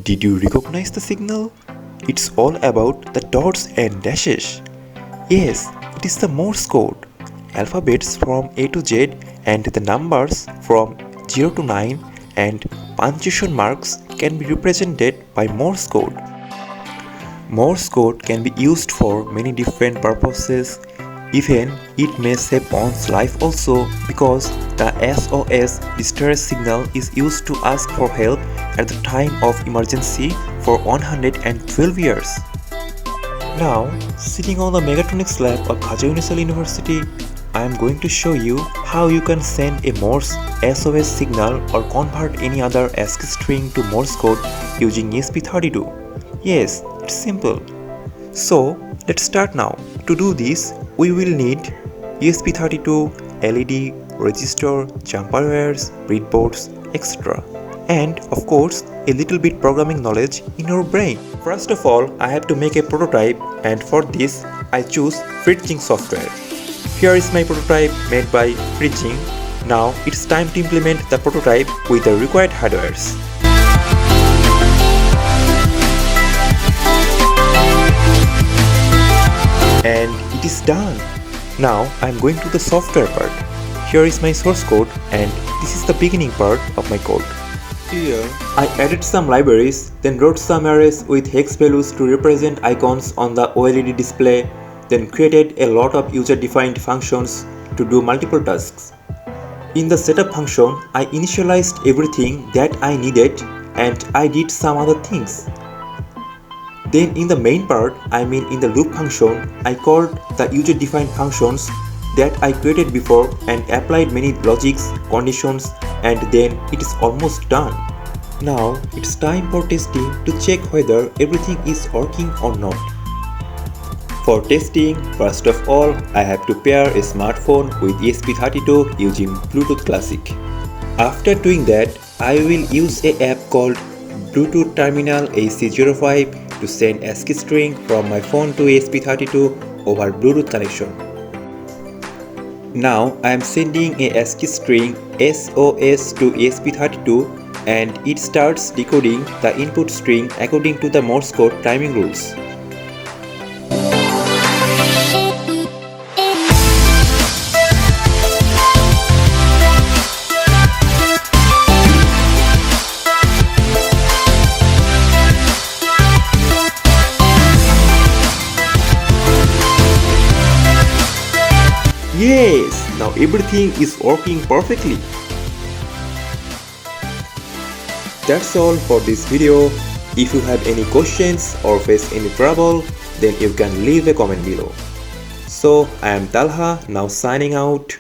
Did you recognize the signal? It's all about the dots and dashes. Yes, it is the Morse code. Alphabets from A to Z and the numbers from 0 to 9 and punctuation marks can be represented by Morse code. Morse code can be used for many different purposes. Even it may save one's life also because the SOS distress signal is used to ask for help at the time of emergency for 112 years. Now, sitting on the Mechatronics lab of Khaja Universal University, I am going to show you how you can send a Morse SOS signal or convert any other ASCII string to Morse code using ESP32. Yes, it's simple. So, let's start now. To do this, we will need ESP32, LED, resistor, jumper wires, breadboards, etc. And of course, a little bit programming knowledge in your brain. First of all, I have to make a prototype, and for this, I choose Fritzing software. Here is my prototype made by Fritzing. Now it's time to implement the prototype with the required hardwares. And it is done. Now I am going to the software part. Here is my source code, and this is the beginning part of my code. Here I added some libraries, then wrote some arrays with hex values to represent icons on the OLED display, then created a lot of user-defined functions to do multiple tasks. In the setup function, I initialized everything that I needed and I did some other things. Then in the main part, in the loop function, I called the user-defined functions that I created before and applied many logics, conditions, and then it is almost done. Now it's time for testing to check whether everything is working or not. For testing, first of all, I have to pair a smartphone with ESP32 using Bluetooth Classic. After doing that, I will use an app called Bluetooth Terminal AC05 to send ASCII string from my phone to ESP32 over Bluetooth connection. Now I am sending a ASCII string SOS to ESP32 and it starts decoding the input string according to the Morse code timing rules. Yes, now everything is working perfectly. That's all for this video. If you have any questions or face any trouble, then you can leave a comment below. So I am Talha, now signing out.